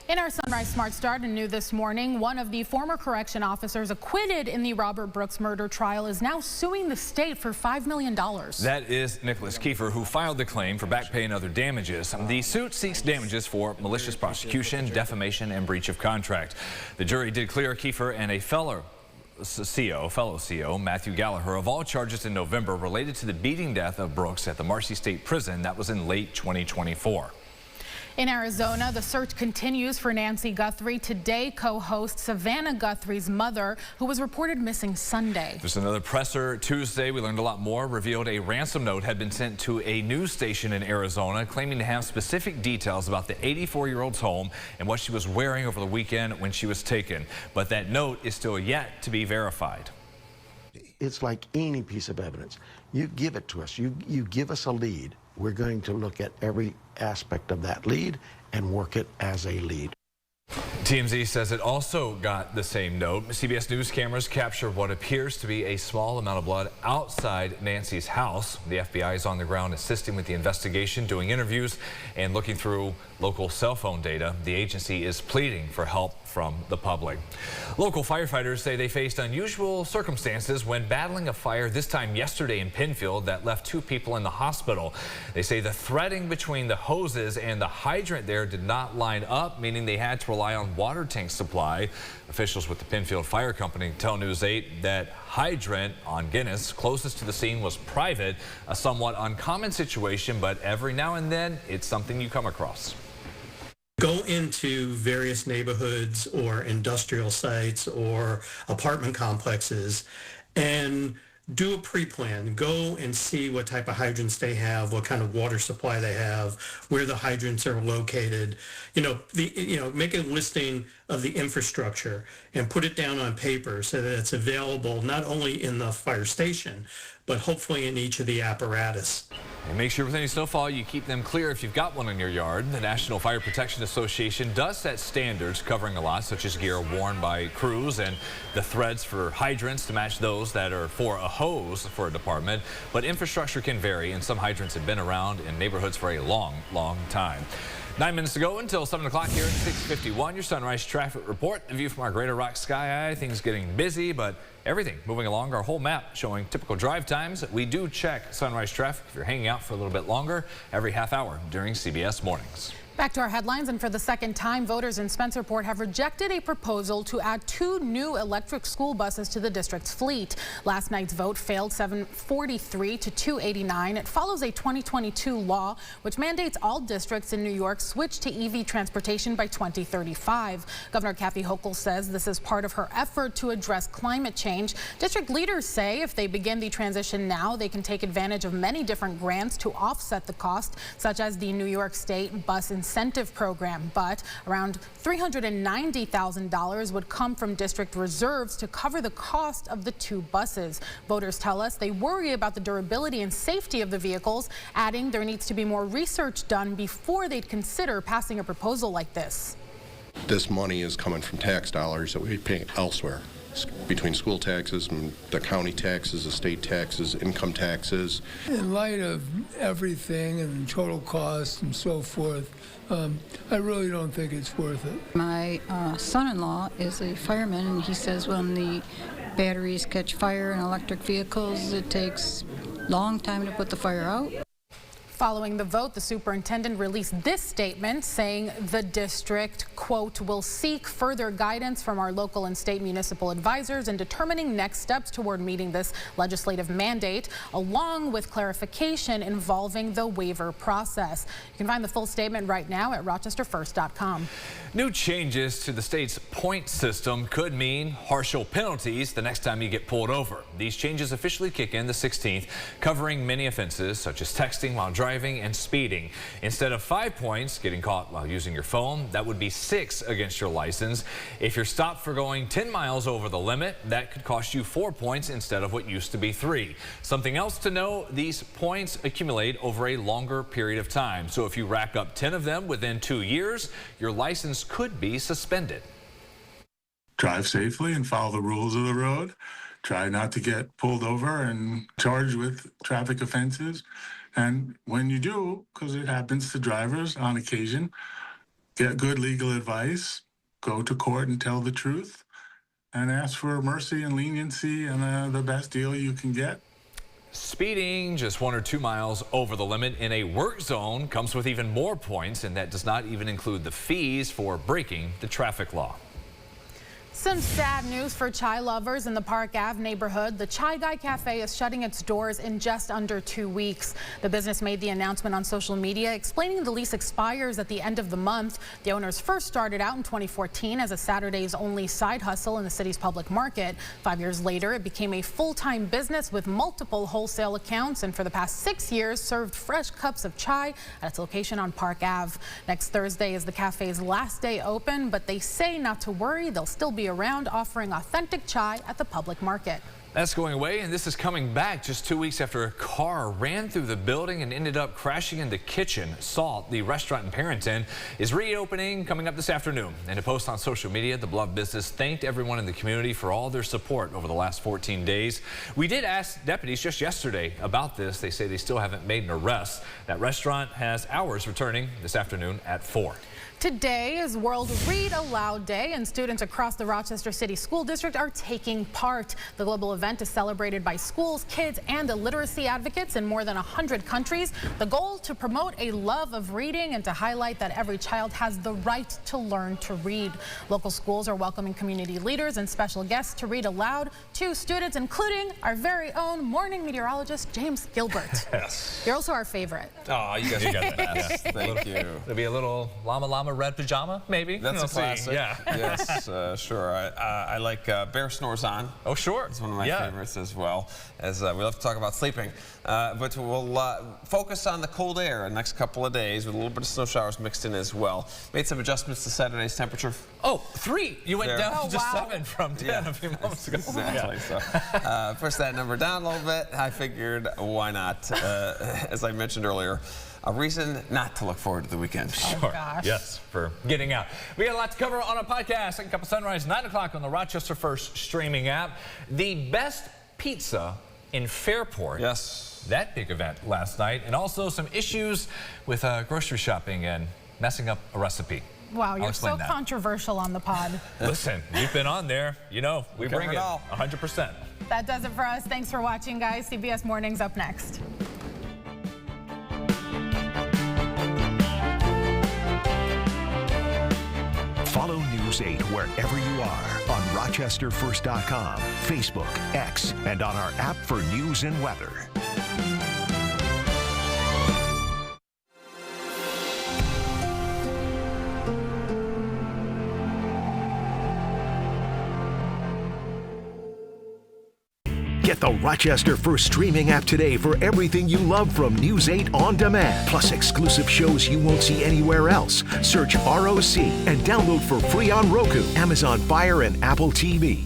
In our Sunrise Smart Start and new this morning, one of the former correction officers acquitted in the Robert Brooks murder trial is now suing the state for $5 million. That is Nicholas Kiefer, who filed the claim for back pay and other damages. The suit seeks damages for malicious prosecution, defamation, and breach of contract. The jury did clear Kiefer and a fellow CO, Matthew Gallagher, of all charges in November related to the beating death of Brooks at the Marcy State Prison. That was in late 2024. In Arizona, the search continues for Nancy Guthrie. Today, co-host Savannah Guthrie's mother, who was reported missing Sunday. There's another presser Tuesday. We learned a lot more. Revealed a ransom note had been sent to a news station in Arizona, claiming to have specific details about the 84-year-old's home and what she was wearing over the weekend when she was taken. But that note is still yet to be verified. It's like any piece of evidence. You give it to us. You give us a lead. We're going to look at every aspect of that lead and work it as a lead. TMZ says it also got the same note. CBS News cameras capture what appears to be a small amount of blood outside Nancy's house. The FBI is on the ground assisting with the investigation, doing interviews, and looking through local cell phone data. The agency is pleading for help from the public. Local firefighters say they faced unusual circumstances when battling a fire, this time yesterday in Penfield, that left 2 people in the hospital. They say the threading between the hoses and the hydrant there did not line up, meaning they had to rely on water tank supply. Officials with the Penfield Fire Company tell News 8 that hydrant on Guinness, closest to the scene, was private, a somewhat uncommon situation, but every now and then it's something you come across. Go into various neighborhoods or industrial sites or apartment complexes and do a pre-plan. Go and see what type of hydrants they have, what kind of water supply they have, where the hydrants are located. Make a listing of the infrastructure and put it down on paper so that it's available not only in the fire station, but hopefully in each of the apparatus. And make sure with any snowfall you keep them clear if you've got one in your yard. The National Fire Protection Association does set standards covering a lot, such as gear worn by crews and the threads for hydrants to match those that are for a hose for a department. But infrastructure can vary, and some hydrants have been around in neighborhoods for a long, long time. 9 minutes to go until 7 o'clock here at 6:51. Your Sunrise Traffic Report. The view from our Greater Rock Sky Eye. Things getting busy, but everything moving along. Our whole map showing typical drive times. We do check sunrise traffic if you're hanging out for a little bit longer every half hour during CBS Mornings. Back to our headlines, and for the second time, voters in Spencerport have rejected a proposal to add 2 new electric school buses to the district's fleet. Last night's vote failed 743 to 289. It follows a 2022 law which mandates all districts in New York switch to EV transportation by 2035. Governor Kathy Hochul says this is part of her effort to address climate change. District leaders say if they begin the transition now, they can take advantage of many different grants to offset the cost, such as the New York State Bus Incentive Program, but around $390,000 would come from district reserves to cover the cost of the 2 buses. Voters tell us they worry about the durability and safety of the vehicles, adding there needs to be more research done before they'd consider passing a proposal like this. This money is coming from tax dollars that we pay elsewhere, between school taxes and the county taxes, the state taxes, income taxes. In light of everything and total cost and so forth, I really don't think it's worth it. My son-in-law is a fireman, and he says when the batteries catch fire in electric vehicles, it takes a long time to put the fire out. Following the vote, the superintendent released this statement saying the district, quote, will seek further guidance from our local and state municipal advisors in determining next steps toward meeting this legislative mandate, along with clarification involving the waiver process. You can find the full statement right now at rochesterfirst.com. New changes to the state's point system could mean harsher penalties the next time you get pulled over. These changes officially kick in the 16th, covering many offenses such as texting while driving and speeding. Instead of 5 points, getting caught while using your phone, that would be 6 against your license. If you're stopped for going 10 miles over the limit, that could cost you 4 points instead of what used to be 3. Something else to know, these points accumulate over a longer period of time. So if you rack up 10 of them within 2 years, your license could be suspended. Drive safely and follow the rules of the road. Try not to get pulled over and charged with traffic offenses. And when you do, because it happens to drivers on occasion, get good legal advice, go to court and tell the truth, and ask for mercy and leniency and the best deal you can get. Speeding just 1 or 2 miles over the limit in a work zone comes with even more points, and that does not even include the fees for breaking the traffic law. Some sad news for chai lovers in the Park Ave neighborhood. The Chai Guy Cafe is shutting its doors in just under 2 weeks. The business made the announcement on social media, explaining the lease expires at the end of the month. The owners first started out in 2014 as a Saturday's only side hustle in the city's public market. 5 years later, it became a full-time business with multiple wholesale accounts, and for the past 6 years served fresh cups of chai at its location on Park Ave. Next Thursday is the cafe's last day open, but they say not to worry. They'll still be around offering authentic chai at the public market. That's going away, and this is coming back just 2 weeks after a car ran through the building and ended up crashing into Kitchen Salt. The restaurant in Parrington is reopening coming up this afternoon. In a post on social media, the beloved business thanked everyone in the community for all their support over the last 14 days. We did ask deputies just yesterday about this. They say they still haven't made an arrest. That restaurant has hours returning this afternoon at 4. Today is World Read Aloud Day, and students across the Rochester City School District are taking part. The global event is celebrated by schools, kids, and literacy advocates in more than 100 countries. The goal to promote a love of reading and to highlight that every child has the right to learn to read. Local schools are welcoming community leaders and special guests to read aloud to students, including our very own morning meteorologist, James Gilbert. Yes. You're also our favorite. Oh, you guys got that. Yes, thank you. It'll be a little llama red pajama, maybe. That's a classic. Yeah. Yes, sure. I like Bear Snores On. Oh, sure. It's one of my favorites as well, as we love to talk about sleeping. But we'll focus on the cold air in the next couple of days with a little bit of snow showers mixed in as well. Made some adjustments to Saturday's temperature. Oh, 3. You went down to just 7 from 10 a few moments ago. Exactly. So push that number down a little bit. I figured, why not? As I mentioned earlier, a reason not to look forward to the weekend. Sure. Oh, gosh. Yes, for getting out. We got a lot to cover on a podcast. Second Cup of Sunrise, 9 o'clock on the Rochester First streaming app. The best pizza in Fairport. Yes. That big event last night. And also some issues with grocery shopping and messing up a recipe. Wow, you're so controversial on the pod. Listen, we've been on there. You know, we bring it 100%. That does it for us. Thanks for watching, guys. CBS Mornings up next. Follow News 8 wherever you are on RochesterFirst.com, Facebook, X, and on our app for news and weather. Get the Rochester First streaming app today for everything you love from News 8 On Demand, plus exclusive shows you won't see anywhere else. Search ROC and download for free on Roku, Amazon Fire, and Apple TV.